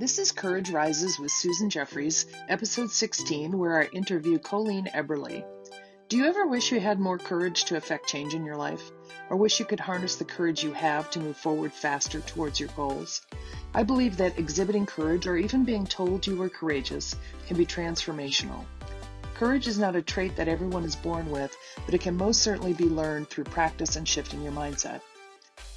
This is Courage Rises with Susan Jeffries, episode 16, where I interview Colleen Eberle. Do you ever wish you had more courage to affect change in your life? Or wish you could harness the courage you have to move forward faster towards your goals? I believe that exhibiting courage, or even being told you were courageous, can be transformational. Courage is not a trait that everyone is born with, but it can most certainly be learned through practice and shifting your mindset.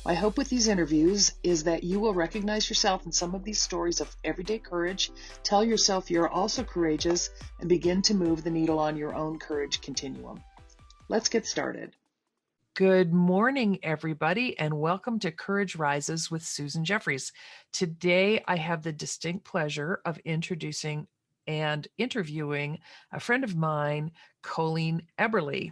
My hope with these interviews is that you will recognize yourself in some of these stories of everyday courage, tell yourself you're also courageous, and begin to move the needle on your own courage continuum. Let's get started. Good morning, everybody, and welcome to Courage Rises with Susan Jeffries. Today, I have the distinct pleasure of introducing and interviewing a friend of mine, Colleen Eberle.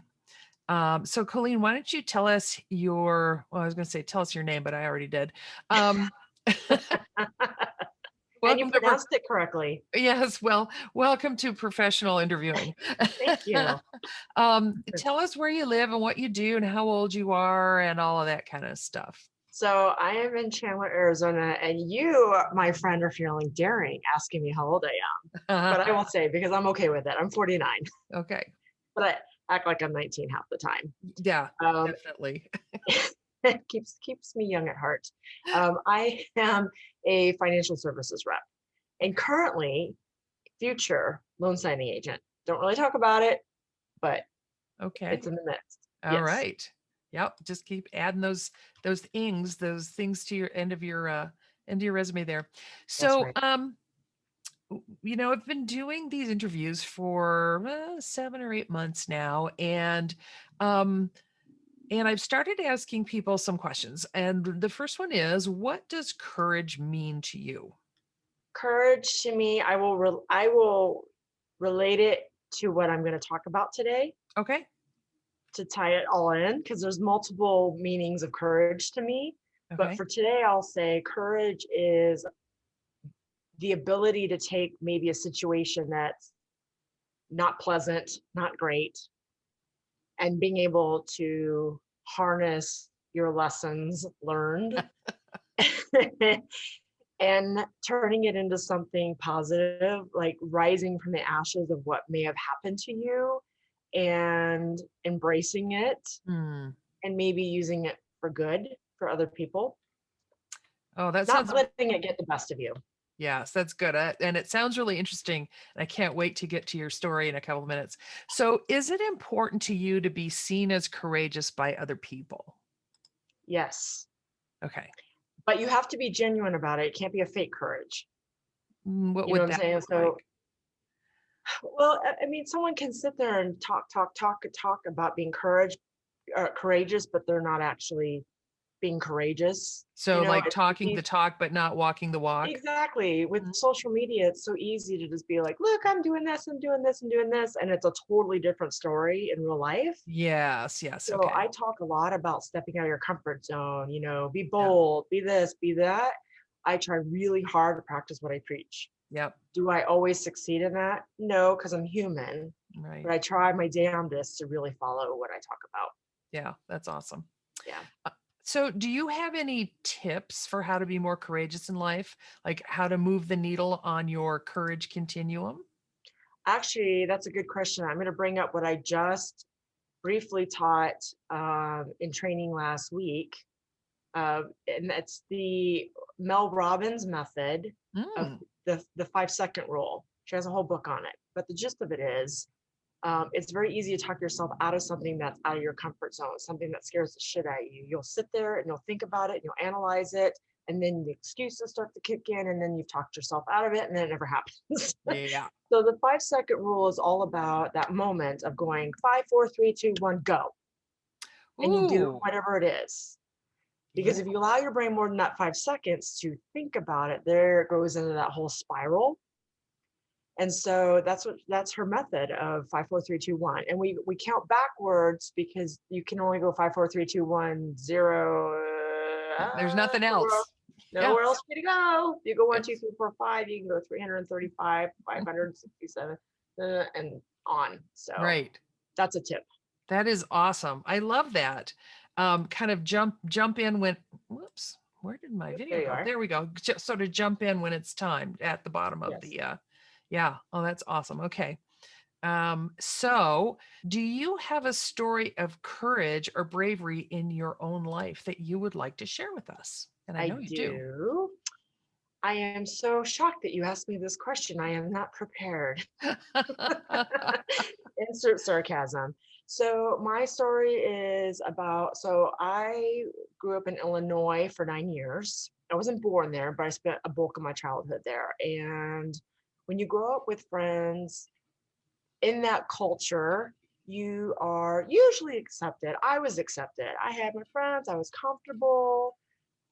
So Colleen, why don't you tell us I was going to say, tell us your name, but I already did. And you pronounced it correctly. Yes. Well, welcome to professional interviewing. Thank you. Tell us where you live and what you do and how old you are and all of that kind of stuff. So I am in Chandler, Arizona, and you, my friend, are feeling daring asking me how old I am. But I won't say because I'm okay with it. I'm 49. Okay. But I act like I'm 19 half the time. Yeah, definitely. It keeps me young at heart. I am a financial services rep and currently future loan signing agent. Don't really talk about it, but okay, it's in the midst. All right. Yep. Just keep adding those things to your end of your resume there. So, right. I've been doing these interviews for 7 or 8 months now, and I've started asking people some questions. And the first one is, what does courage mean to you? Courage to me, I will relate it to what I'm going to talk about today. Okay. To tie it all in, because there's multiple meanings of courage to me. Okay. But for today, I'll say courage is the ability to take maybe a situation that's not pleasant, not great, and being able to harness your lessons learned and turning it into something positive, like rising from the ashes of what may have happened to you and embracing it and maybe using it for good for other people. Oh, that's not letting it get the best of you. Yes, that's good. And it sounds really interesting. And I can't wait to get to your story in a couple of minutes. So is it important to you to be seen as courageous by other people? Yes. Okay. But you have to be genuine about it. It can't be a fake courage. What would that look like? Well, I mean, someone can sit there and talk about being courageous, but they're not actually being courageous. So like talking the talk, but not walking the walk. Exactly. With social media, it's so easy to just be like, look, I'm doing this, I'm doing this, I'm doing this. And it's a totally different story in real life. Yes. So okay. I talk a lot about stepping out of your comfort zone, be bold, be this, be that. I try really hard to practice what I preach. Yep. Do I always succeed in that? No, because I'm human. Right. But I try my damnedest to really follow what I talk about. Yeah, that's awesome. Yeah. So do you have any tips for how to be more courageous in life? Like how to move the needle on your courage continuum? Actually, that's a good question. I'm going to bring up what I just briefly taught in training last week. And that's the Mel Robbins method of the 5-second rule. She has a whole book on it. But the gist of it is, it's very easy to talk yourself out of something that's out of your comfort zone, something that scares the shit out of you. You'll sit there and you'll think about it and you'll analyze it. And then the excuses start to kick in and then you've talked yourself out of it and then it never happens. Yeah. So the 5-second rule is all about that moment of going 5, 4, 3, 2, 1, go. And you do whatever it is. Because if you allow your brain more than that 5 seconds to think about it, there it goes into that whole spiral. And so that's her method of 5, 4, 3, 2, 1. And we count backwards because you can only go 5, 4, 3, 2, 1, 0. There's nothing else. Nowhere else for you to go. You go 1, 2, 3, 4, 5. You can go 335, 567, and on. So right. That's a tip. That is awesome. I love that. Kind of jump in when. Whoops. where did my video There you go? are. There we go. Just so to jump in when it's time at the bottom of Yes. the, yeah. Oh, that's awesome. Okay. So do you have a story of courage or bravery in your own life that you would like to share with us? And I I know you do. do. I am so shocked that you asked me this question. I am not prepared. Insert sarcasm. So my story is about, so I grew up in Illinois for 9 years. I wasn't born there, but I spent a bulk of my childhood there. And when you grow up with friends in that culture, you are usually accepted. I was accepted. I had my friends. I was comfortable.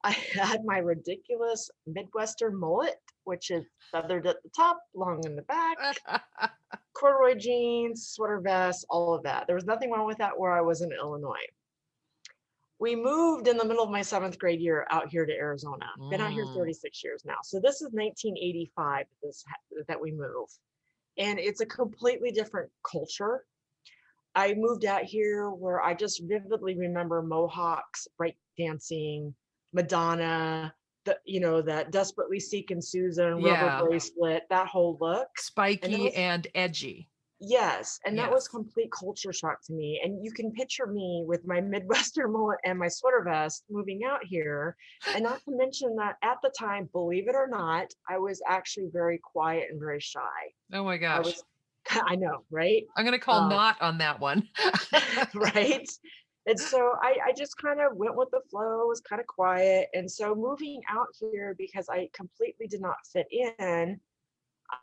I had my ridiculous Midwestern mullet, which is feathered at the top, long in the back, corduroy jeans, sweater vest, all of that. There was nothing wrong with that where I was in Illinois. We moved in the middle of my 7th grade year out here to Arizona. Been out here 36 years now. So this is 1985 that we move. And it's a completely different culture. I moved out here where I just vividly remember mohawks, break dancing, Madonna, that Desperately Seeking Susan, rubber Yeah. bracelet, that whole look. Spiky and edgy. Yes, and that was Yes. complete culture shock to me. And you can picture me with my Midwestern mullet and my sweater vest moving out here. And not to mention that at the time, believe it or not, I was actually very quiet and very shy. Oh my I gosh. was, I know, right? I'm going to call not on that one. Right. And so I just kind of went with the flow, was kind of quiet. And so moving out here, because I completely did not fit in,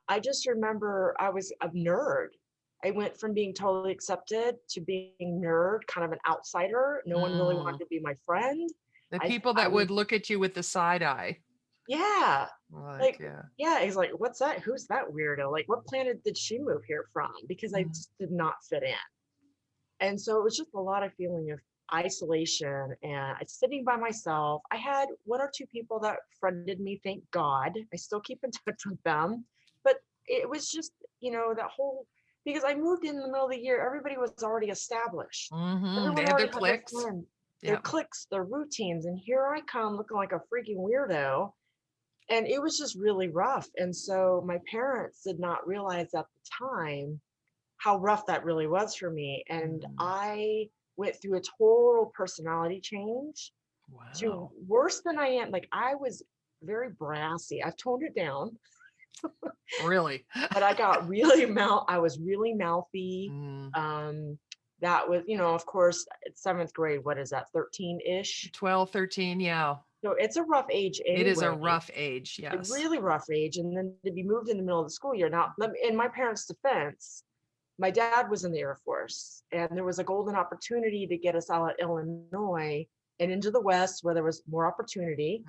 I just remember I was a nerd. I went from being totally accepted to being nerd, kind of an outsider. No one really wanted to be my friend. The I, people I that was, would look at you with the side eye. yeah, Like, like, yeah. yeah, he's like, what's that? Who's that weirdo? Like, what planet did she move here from? Because I just did not fit in. And so it was just a lot of feeling of isolation and sitting by myself. I had one or two people that friended me, thank God. I still keep in touch with them. But it was just, that whole, because I moved in the middle of the year, everybody was already established. They Everyone had their already had their cliques. friends, their Yeah. cliques, their routines. And here I come looking like a freaking weirdo. And it was just really rough. And so my parents did not realize at the time how rough that really was for me. And I went through a total personality change to Wow. worse than I am. Like I was very brassy. I've toned it down, Really? but I was really mouthy. That was, of course, 7th grade, what is that, 13-ish? 12, 13, yeah. So it's a rough age It is a anyway. rough age, A yes. really rough age. And then to be moved in the middle of the school year. Now, in my parents' defense, my dad was in the Air Force, and there was a golden opportunity to get us out of Illinois and into the West where there was more opportunity.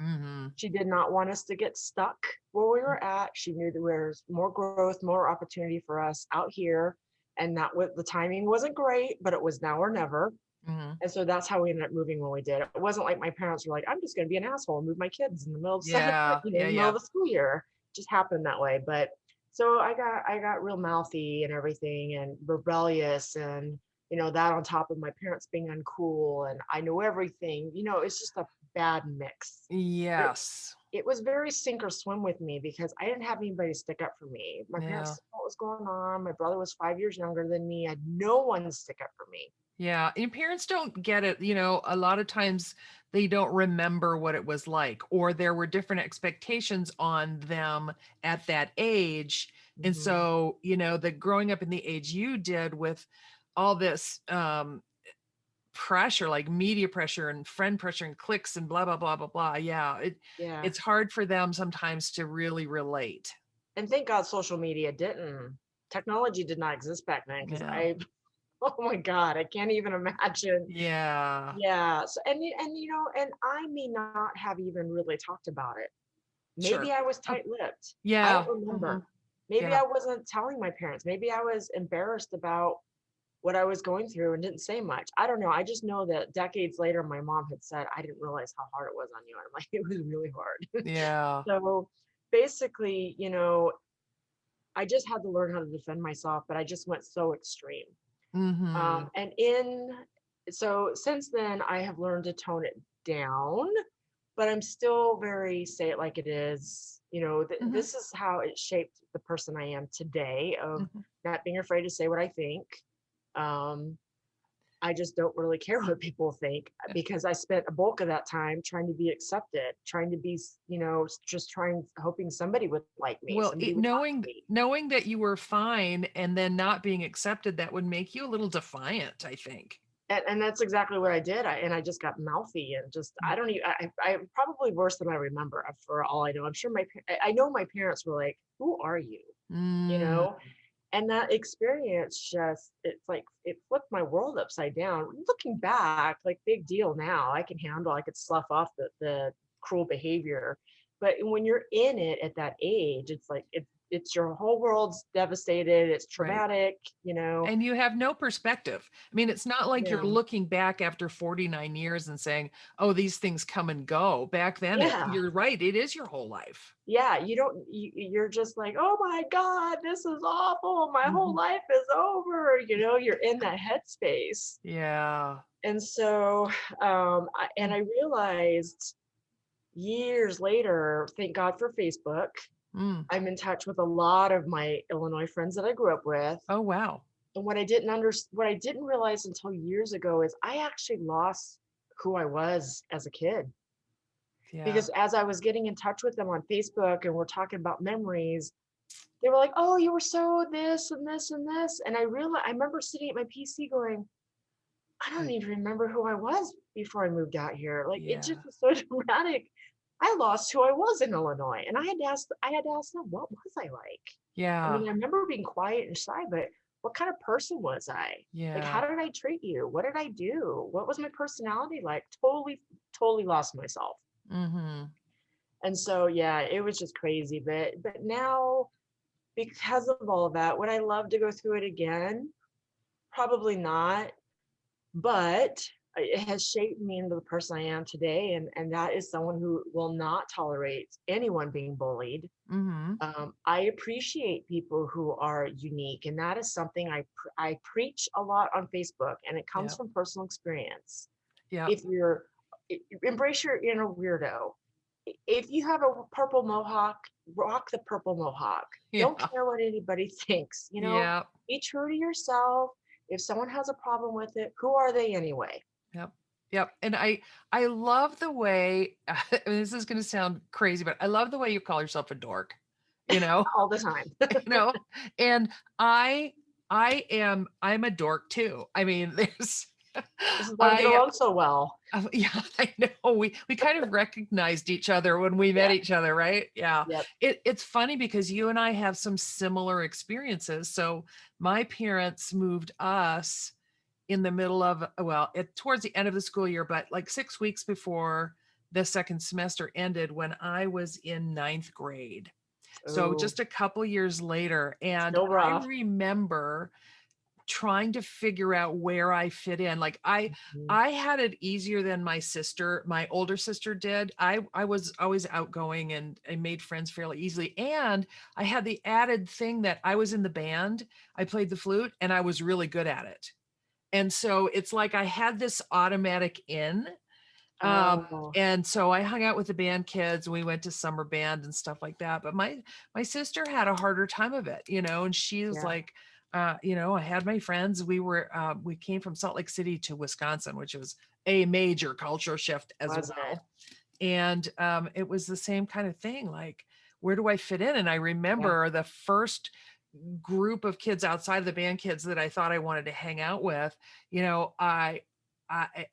She did not want us to get stuck where we were at. She knew that there was more growth, more opportunity for us out here. And that was, the timing wasn't great, but it was now or never. And so that's how we ended up moving when we did. It wasn't like my parents were like, I'm just going to be an asshole and move my kids in the middle of the middle of the school year. It just happened that way. But so I got real mouthy and everything and rebellious and, that on top of my parents being uncool and I know everything, it's just a bad mix. Yes. It was very sink or swim with me because I didn't have anybody to stick up for me. My parents didn't know what was going on. My brother was 5 years younger than me. I had no one to stick up for me. Yeah. And parents don't get it. A lot of times they don't remember what it was like, or there were different expectations on them at that age. And so, the growing up in the age you did with all this pressure, like media pressure and friend pressure and clicks and blah, blah, blah, blah, blah. Yeah. It's hard for them sometimes to really relate. And thank God social media technology did not exist back then because oh my God, I can't even imagine. Yeah. Yeah. So, and I may not have even really talked about it. Maybe I was tight-lipped. I don't remember. Maybe I wasn't telling my parents. Maybe I was embarrassed about what I was going through and didn't say much. I don't know. I just know that decades later, my mom had said, I didn't realize how hard it was on you. And I'm like, it was really hard. Yeah. So basically, I just had to learn how to defend myself, but I just went so extreme. So since then I have learned to tone it down, but I'm still very say it like it is. Hmm. This is how it shaped the person I am today, of Hmm. not being afraid to say what I think. Um, I just don't really care what people think, because I spent a bulk of that time trying to be accepted, trying to be, just hoping somebody would like me, Well, somebody would talk to me. knowing that you were fine and then not being accepted, that would make you a little defiant, I think. And that's exactly what I did. I just got mouthy, and just, I don't even, I probably worse than I remember, for all I know. I'm sure I know my parents were like, who are you? You Mm, know? And that experience just, it's like, it flipped my world upside down. Looking back, like, big deal now. I could slough off the cruel behavior. But when you're in it at that age, it's like, it's your whole world's devastated. It's right. traumatic, And you have no perspective. I mean, it's not like you're Yeah. looking back after 49 years and saying, oh, these things come and go. Back then, Yeah. you're right. It is your whole life. Yeah. You're just like, oh my God, this is awful. My whole Mhm. life is over. You're in that headspace. Yeah. And so, and I realized years later, thank God for Facebook, Mm. I'm in touch with a lot of my Illinois friends that I grew up with. Oh, wow. And what I didn't realize until years ago is I actually lost who I was as a kid. Yeah. Because as I was getting in touch with them on Facebook and we're talking about memories, they were like, "Oh, you were so this and this and this." And I remember sitting at my PC going, I don't even remember who I was before I moved out here. Like, it Yeah. just was so dramatic. I lost who I was in Illinois, and I had to ask them, what was I like? I Yeah. mean, I remember being quiet and shy, but what kind of person was I? Like, how Yeah. did I treat you? What did I do? What was my personality like? Totally, totally lost myself. Hmm. And so, yeah, it was just crazy. But now, because of all of that, would I love to go through it again? Probably not. But it has shaped me into the person I am today, and that is someone who will not tolerate anyone being bullied. Hmm. I appreciate people who are unique, and that is something I preach a lot on Facebook, and it comes Yeah. from personal experience. Yeah. If you're Embrace your inner weirdo. If you have a purple mohawk, rock the purple mohawk. Don't Yeah. care what anybody thinks. Yeah. Be true to yourself. If someone has a problem with it, who are they anyway? Yep. Yep. And I love the way, I mean, this is going to sound crazy, but I love the way you call yourself a dork, you know, All the time. you know, and I I'm a dork too. I mean, there's This is why we get I along so well. yeah, I know. We kind of recognized each other when we met Yeah. each other, right? Yeah. Yep. It's funny because you and I have some similar experiences. So my parents moved us in the middle of, well, towards the end of the school year, but like 6 weeks before the second semester ended when I was in ninth grade. So Oh, just a couple years later. And still I rough. remember trying to figure out where I fit in. Like Mhm. I had it easier than my sister, my older sister did. I was always outgoing and I made friends fairly easily. And I had the added thing that I was in the band. I played the flute and I was really good at it. And so it's like I had this automatic in. Oh, And so I hung out with the band kids. We went to summer band and stuff like that. But my sister had a harder time of it, and she was yeah. like, I had my friends. We came from Salt Lake City to Wisconsin, which was a major cultural shift as Was it? well. And it was the same kind of thing. Like, where do I fit in? And I Yeah. remember the first group of kids outside of the band kids that I thought I wanted to hang out with, you know,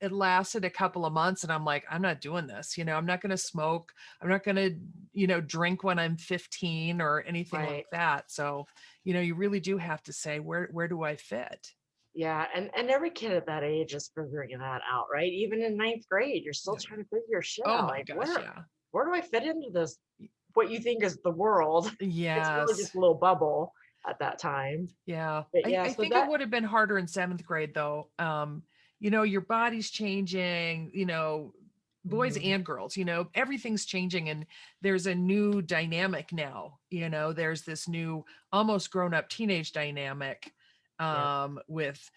it lasted a couple of months and I'm like, I'm not doing this. I'm not going to smoke. I'm not going to, drink when I'm 15 or anything like Right. that. So, you really do have to say, where do I fit? Yeah. And every kid at that age is figuring that out, right? Even in ninth grade, you're still Yeah. trying to figure your shit Oh out. my Like, gosh. Yeah. where do I fit into this? What you think is the world? It's really Yes. just a little bubble at that time. Yeah. But I, yeah, I so think it that, would have been harder in seventh grade though. Your body's changing, boys mhm, and girls, everything's changing and there's a new dynamic now, there's this new almost grown up teenage dynamic yeah. with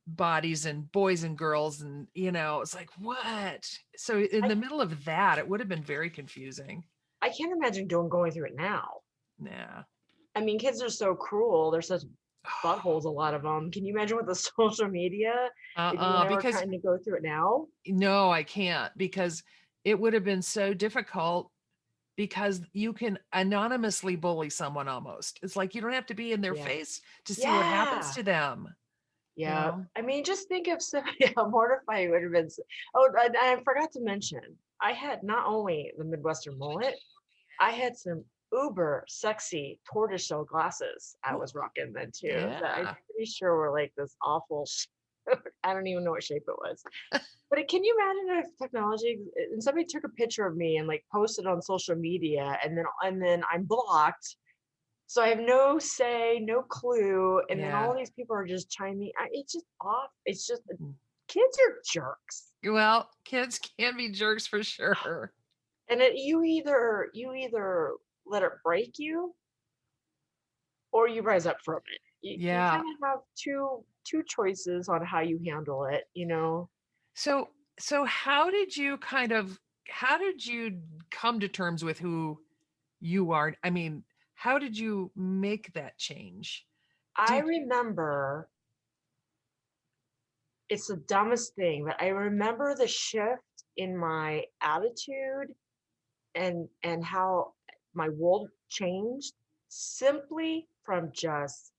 bodies and boys and girls, and it's like, what? So in I, the middle of that, it would have been very confusing. I can't imagine going through it now. Yeah. I mean, kids are so cruel. They're such buttholes, a lot of them. Can you imagine with the social media if you and I were Because trying to go through it now? no, I can't, because it would have been so difficult, because you can anonymously bully someone almost. It's like you don't have to be in their Yeah. face to see what happens Yeah. to them. Yeah. I mean, just think of how mortifying it would have been. Oh, and I forgot to mention, I had not only the Midwestern mullet, I had some uber sexy tortoiseshell glasses I was rocking then too, that I'm Yeah. pretty sure were like this awful, I don't even know what shape it was. But can you imagine if technology and somebody took a picture of me and like posted on social media, and then I'm blocked, so I have no say, no clue, and then Yeah. all these people are just chiming. It's just off. It's just kids are jerks, Well, kids can be jerks for sure. and you either let it break you or you rise up from it. You Yeah. kind of have two choices on how you handle it, So how did you come to terms with who you are? I mean, how did you make that change? I Did remember, it's the dumbest thing, but I remember the shift in my attitude and how my world changed simply from just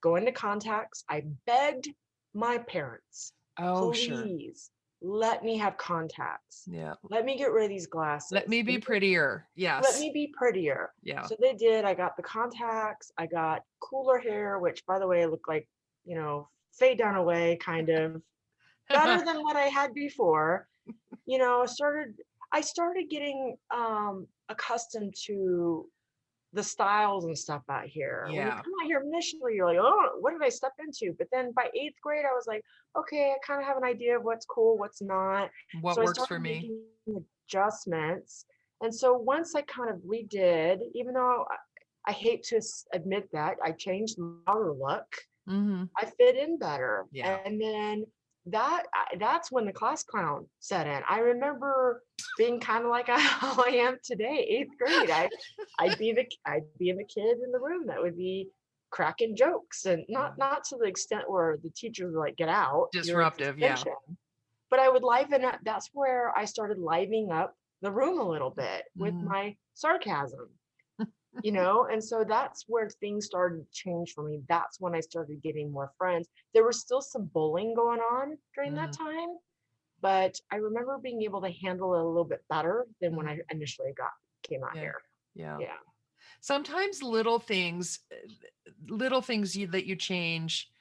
going to contacts. I begged my parents, Oh, sure. please let me have contacts. Yeah. Let me get rid of these Let glasses. me be prettier. Let Yes. me be prettier. Yeah. So they did. I got the contacts. I got cooler hair, which by the way looked like, fade down away, kind of better than what I had before. I started getting accustomed to the styles and stuff out here. When you Yeah. come out here initially, you're like, oh, what did I step into? But then by eighth grade, I was like, okay, I kind of have an idea of what's cool, what's not. What So I works for started me? making adjustments. And so once I kind of redid, even though I hate to admit that, I changed my outer look. Mm-hmm. I fit in better. Yeah. And then that's when the class clown set in. I remember being kind of like how I am today, eighth grade. I'd be the kid in the room that would be cracking jokes, and Yeah. not to the extent where the teachers were like, get out, you're in Disruptive. Yeah. suspension. But I would liven up. That's where I started livening up the room a little bit with Mm. my sarcasm. And so that's where things started to change for me. That's when I started getting more friends. There was still some bullying going on during that Mm. time, but I remember being able to handle it a little bit better than when Mm. I initially came out Yeah. here. Yeah. Yeah, Sometimes little things that you change.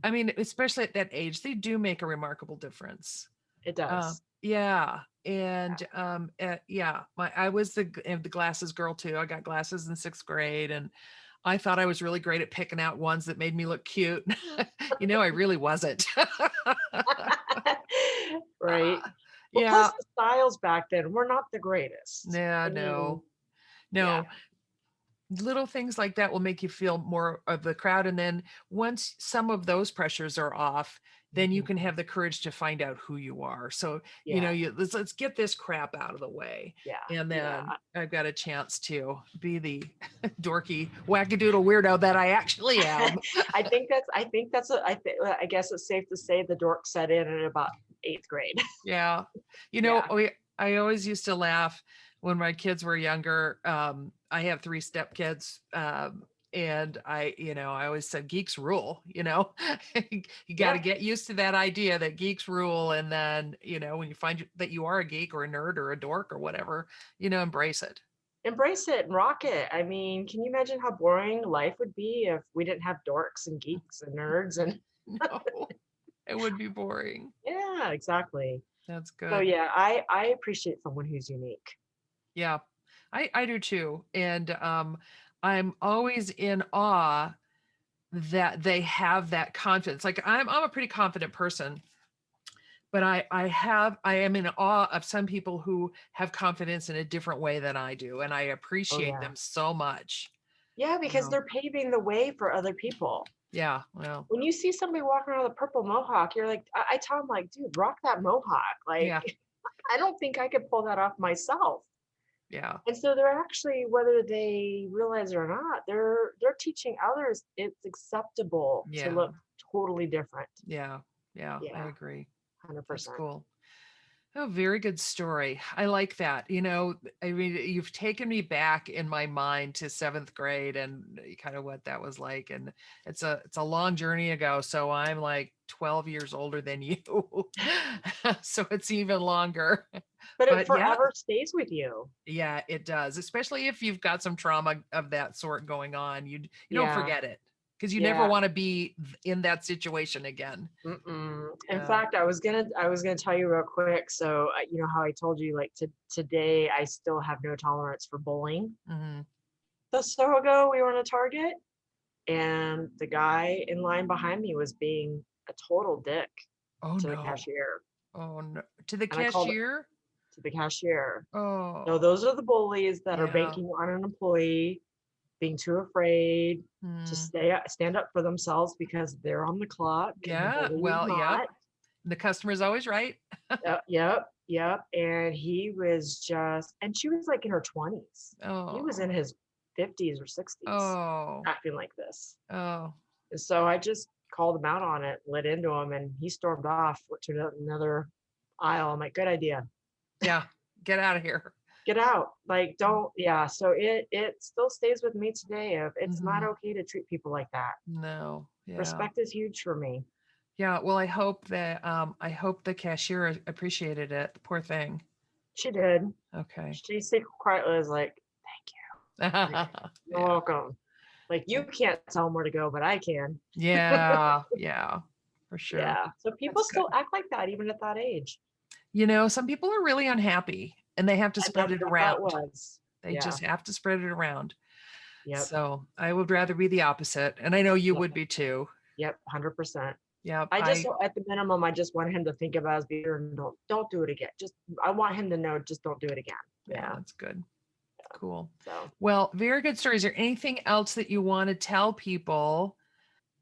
I mean, especially at that age, they do make a remarkable difference. it does. Yeah. Yeah. And yeah, I was the glasses girl too. I got glasses in 6th grade, and I thought I was really great at picking out ones that made me look cute. I really wasn't. Right. Well, plus Yeah. the styles back then were not the greatest. Yeah, I mean, no. yeah. No. Little things like that will make you feel more of the crowd, and then once some of those pressures are off, then you Mhm. can have the courage to find out who you are. So Yeah. let's get this crap out of the way, Yeah. and Yeah. then I've got a chance to be the dorky wackadoodle weirdo that I actually am. I guess it's safe to say the dork set in at about eighth grade. Yeah. Yeah. I always used to laugh when my kids were younger. I have 3 stepkids. And I always said geeks rule, you got to Yeah. get used to that idea that geeks rule. And then, when you find that you are a geek or a nerd or a dork or whatever, embrace it. Embrace it and rock it. I mean, can you imagine how boring life would be if we didn't have dorks and geeks and nerds and No, it would be boring. yeah, exactly. That's So good. yeah, I appreciate someone who's unique. Yeah, I do too. And I'm always in awe that they have that confidence. Like I'm a pretty confident person, but I am in awe of some people who have confidence in a different way than I do, and I Oh appreciate yeah. them so much. Yeah, You because know. they're paving the way for other people. Yeah. Well, When you see somebody walking around with a purple mohawk, you're like, I tell them like, dude, rock that mohawk. Like, yeah. I don't think I could pull that off myself. Yeah. And so they're actually, whether they realize it or not, they're teaching others it's acceptable to Yeah. look totally different. Yeah. Yeah. I Yeah, agree. That's 100%. cool. Oh, very good story. I like that. I mean, you've taken me back in my mind to seventh grade and kind of what that was like. And it's a long journey ago. So I'm like 12 years older than you. So it's even longer. But it But yeah, forever stays with you. yeah, it does. Especially if you've got some trauma of that sort going on. You don't Yeah, forget it because you never yeah. want to be in that situation again. Mm-mm. In Yeah. fact, I was gonna tell you real quick. So you know how I told you like today I still have no tolerance for bullying. Hmm. So ago we were in a Target and the guy in line behind me was being a total dick Oh to the no. cashier, Oh no. To the and I called it cashier? to the cashier. So Oh, those are the bullies that are yeah. banking on an employee being too afraid to Mm, stand up for themselves because they're on the clock and the yeah. bully is Well, yep. not. The customer's always right. Yep, yep. And he was just, and she was like in her 20s. He was in Oh, his 50s or 60s oh, acting like this. oh. And so I just called him out on it, lit into him, and he stormed off, went to another aisle. I'm like, good idea. Yeah. Get out of here. Get out. Like, don't, yeah. So it still stays with me today of it's not Hmm. okay to treat people like that. No. Yeah. Respect is huge for me. Yeah. Well, I hope the cashier appreciated it. The poor thing. She did. Okay. She secretly quietly was like, like, you're Yeah. welcome. Like you can't tell them where to go, but I can. Yeah. Yeah. For sure. Yeah. So people That's still good. act like that even at that age. Some people are really unhappy and they have to And spread it that's how it around. was. They Yeah. just have to spread it around. Yep. So I would rather be the opposite. And I know you Yep. would be too. Yep. 100%. Yep. I just, at the minimum, I just want him to think about his behavior and don't do it again. Just, I want him to know, just don't do it again. Yeah, Yeah. that's good. Cool. So, Well, very good story. Is there anything else that you want to tell people,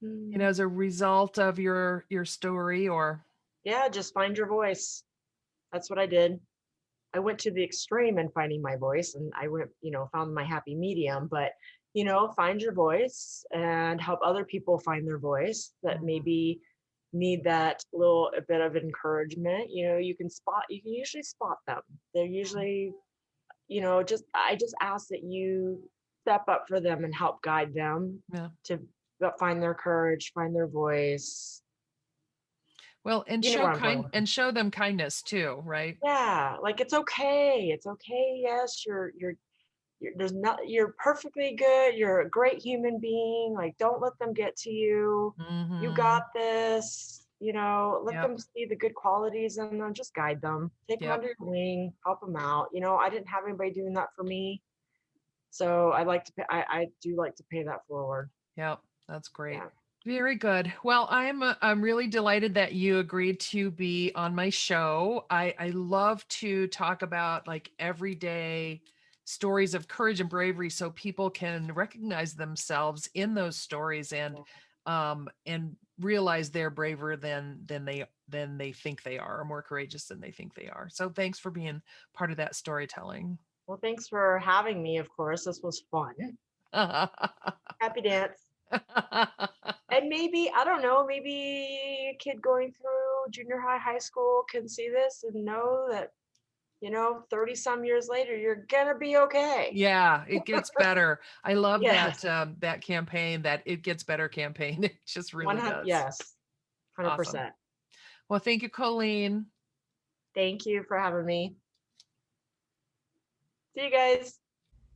mm, as a result of your story or yeah, just find your voice. That's what I did. I went to the extreme in finding my voice and I went, found my happy medium, but find your voice and help other people find their voice that Mhm. maybe need that little a bit of encouragement. You can usually spot them. They're usually, just I just ask that you step up for them and help guide them Yeah. to find their courage, find their voice. Well, and You know where I'm going with it. show them kindness too, right? Yeah, like it's okay. It's okay. Yes, you're perfectly good. You're a great human being. Like, don't let them get to you. You Mhm. got this. Let Yep. them see the good qualities in them. Just guide them. Take them Yep. under your wing. Help them out. I didn't have anybody doing that for me, so I like to. I do like to pay that forward. Yep. That's great. Yeah. Very good. Well, I'm really delighted that you agreed to be on my show. I love to talk about like everyday stories of courage and bravery so people can recognize themselves in those stories and realize they're braver than they think they are, or more courageous than they think they are. So thanks for being part of that storytelling. Well, thanks for having me. Of course, this was fun. Happy dance. And maybe, I don't know, maybe a kid going through junior high, high school can see this and know that, 30 some years later, you're gonna be okay. Yeah, it gets better. I love Yes. that campaign, that it gets better campaign. It just really 100, does. yes, Awesome. 100%. Well, thank you, Colleen. Thank you for having me. See you guys.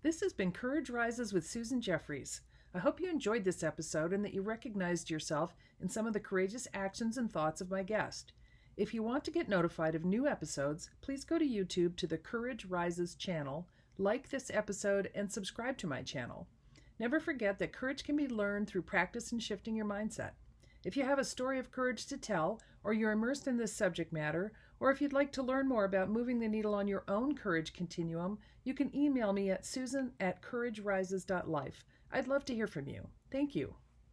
This has been Courage Rises with Susan Jeffries. I hope you enjoyed this episode and that you recognized yourself in some of the courageous actions and thoughts of my guest. If you want to get notified of new episodes, please go to YouTube to the Courage Rises channel, like this episode, and subscribe to my channel. Never forget that courage can be learned through practice and shifting your mindset. If you have a story of courage to tell, or you're immersed in this subject matter, or if you'd like to learn more about moving the needle on your own courage continuum, you can email me at susan@couragerises.life. I'd love to hear from you. Thank you.